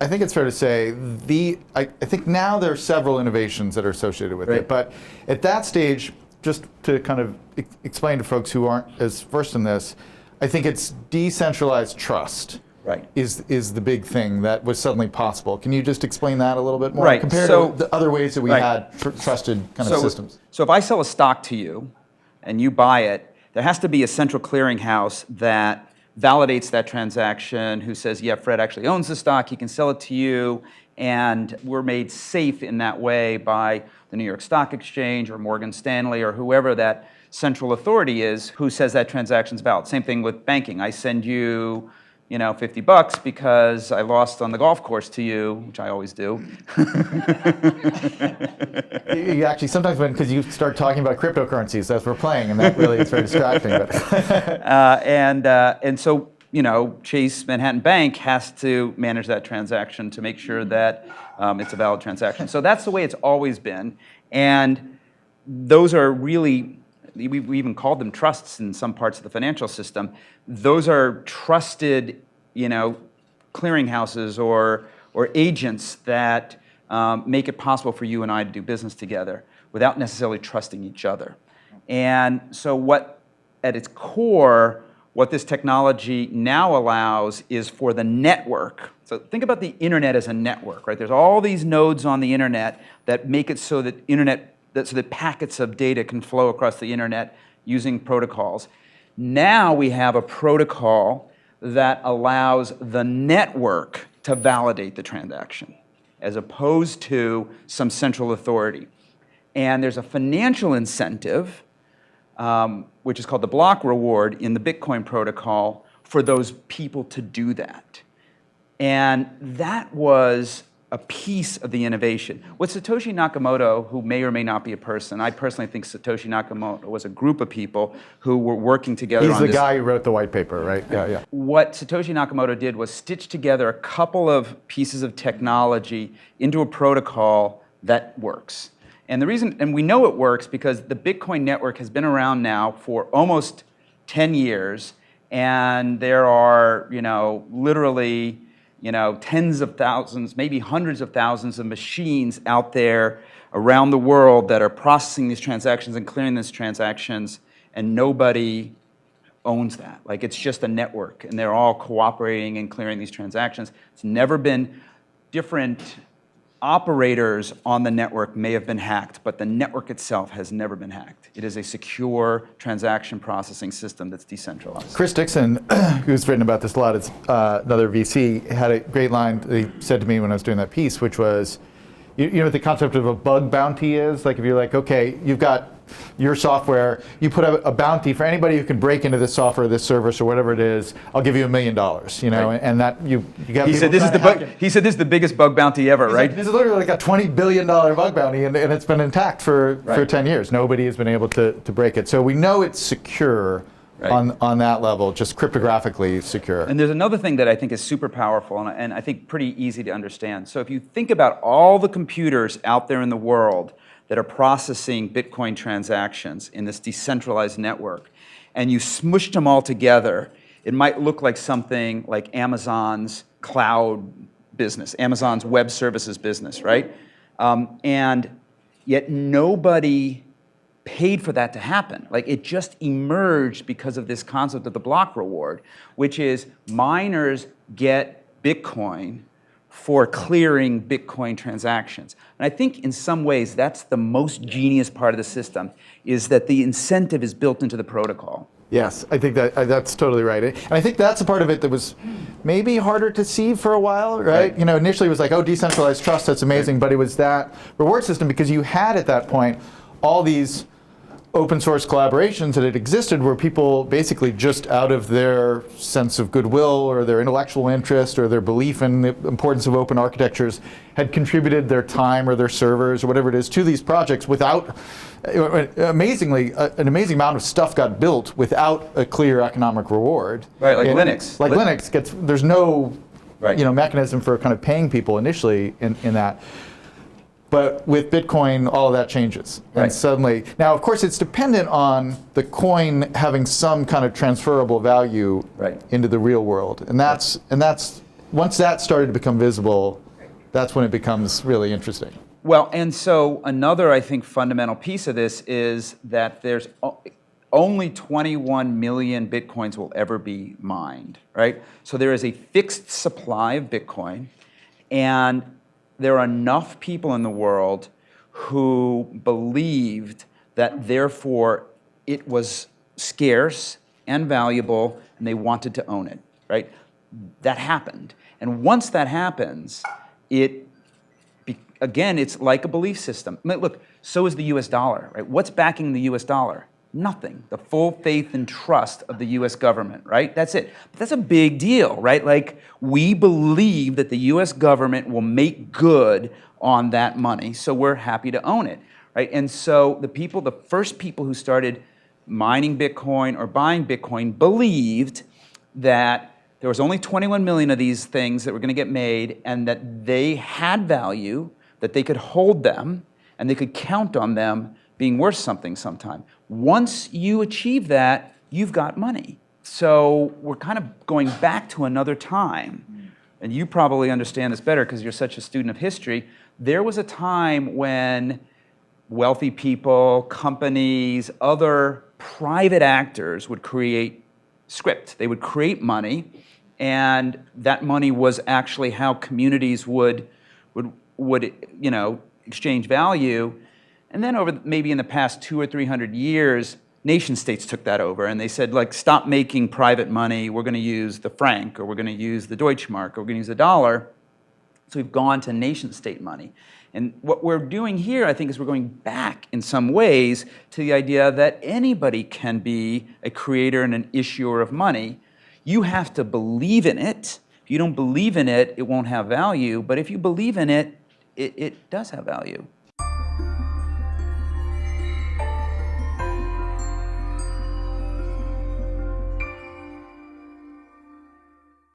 I think it's fair to say I think now there are several innovations that are associated with it, but at that stage, just to kind of explain to folks who aren't as versed in this, I think it's decentralized trust. Right. Is the big thing that was suddenly possible. Can you just explain that a little bit more? Right. Compared to the other ways that we had trusted kind of systems. So if I sell a stock to you and you buy it, there has to be a central clearinghouse that validates that transaction, who says, yeah, Fred actually owns the stock, he can sell it to you, and we're made safe in that way by the New York Stock Exchange or Morgan Stanley or whoever that central authority is who says that transaction's valid. Same thing with banking. I send you, $50 because I lost on the golf course to you, which I always do. You actually sometimes because you start talking about cryptocurrencies as we're playing, and that really is very distracting. And so Chase Manhattan Bank has to manage that transaction to make sure that it's a valid transaction. So that's the way it's always been, and those are really. We even called them trusts in some parts of the financial system. Those are trusted, clearinghouses or agents that make it possible for you and I to do business together without necessarily trusting each other. And so at its core, what this technology now allows is for the network. So think about the internet as a network, right? There's all these nodes on the internet that make it so that so that packets of data can flow across the internet using protocols. Now we have a protocol that allows the network to validate the transaction, as opposed to some central authority. And there's a financial incentive, which is called the block reward in the Bitcoin protocol, for those people to do that. And that was a piece of the innovation. With Satoshi Nakamoto, who may or may not be a person, I personally think Satoshi Nakamoto was a group of people who were working together on this. He's the guy who wrote the white paper, right? Yeah. What Satoshi Nakamoto did was stitch together a couple of pieces of technology into a protocol that works. And the reason, and we know it works because the Bitcoin network has been around now for almost 10 years, and there are, literally tens of thousands, maybe hundreds of thousands of machines out there around the world that are processing these transactions and clearing these transactions, and nobody owns that. Like, it's just a network, and they're all cooperating and clearing these transactions. It's never been different. Operators on the network may have been hacked, but the network itself has never been hacked. It is a secure transaction processing system that's decentralized. Chris Dixon, who's written about this a lot, is another VC, had a great line he said to me when I was doing that piece, which was, you know what the concept of a bug bounty is? Like if you're like, okay, you've got your software, you put a bounty for anybody who can break into this software, this service, or whatever it is, I'll give you $1 million, right. And that you got. He said this is the biggest bug bounty ever, right? Like, this is literally like a $20 billion bug bounty, and it's been intact for 10 years. Nobody has been able to break it. So we know it's secure on that level, just cryptographically secure. And there's another thing that I think is super powerful and I think pretty easy to understand. So if you think about all the computers out there in the world that are processing Bitcoin transactions in this decentralized network, and you smushed them all together, it might look like something like Amazon's cloud business, Amazon's web services business, right? And yet nobody paid for that to happen. Like, it just emerged because of this concept of the block reward, which is miners get Bitcoin for clearing Bitcoin transactions. And I think in some ways that's the most genius part of the system, is that the incentive is built into the protocol. Yes, I think that's totally right. And I think that's a part of it that was maybe harder to see for a while, right? Initially it was like, oh, decentralized trust, that's amazing, but it was that reward system because you had at that point all these open source collaborations that had existed where people basically just out of their sense of goodwill or their intellectual interest or their belief in the importance of open architectures had contributed their time or their servers or whatever it is to these projects without, amazingly, an amazing amount of stuff got built without a clear economic reward. Right, like Linux. Like Linux there's no mechanism for kind of paying people initially in that. But with Bitcoin, all of that changes. And suddenly, now of course it's dependent on the coin having some kind of transferable value into the real world. And that's once that started to become visible, that's when it becomes really interesting. Well, and so another, I think, fundamental piece of this is that there's only 21 million Bitcoins will ever be mined, right? So there is a fixed supply of Bitcoin, and there are enough people in the world who believed that therefore it was scarce and valuable, and they wanted to own it, right? That happened. And once that happens, again, it's like a belief system. I mean, look, so is the US dollar, right? What's backing the US dollar? Nothing. The full faith and trust of the US government, right? That's it. But that's a big deal, right? Like, we believe that the US government will make good on that money, so we're happy to own it, right? And so the first people who started mining Bitcoin or buying Bitcoin believed that there was only 21 million of these things that were going to get made, and that they had value, that they could hold them, and they could count on them being worth something sometime. Once you achieve that, you've got money. So we're kind of going back to another time. And you probably understand this better because you're such a student of history. There was a time when wealthy people, companies, other private actors would create script. They would create money, and that money was actually how communities would exchange value. And then over maybe in the past 200 or 300 years, nation states took that over, and they said, like, stop making private money. We're going to use the franc, or we're going to use the Deutschmark, or we're going to use the dollar. So we've gone to nation state money. And what we're doing here, I think, is we're going back in some ways to the idea that anybody can be a creator and an issuer of money. You have to believe in it. If you don't believe in it, it won't have value. But if you believe in it, it does have value.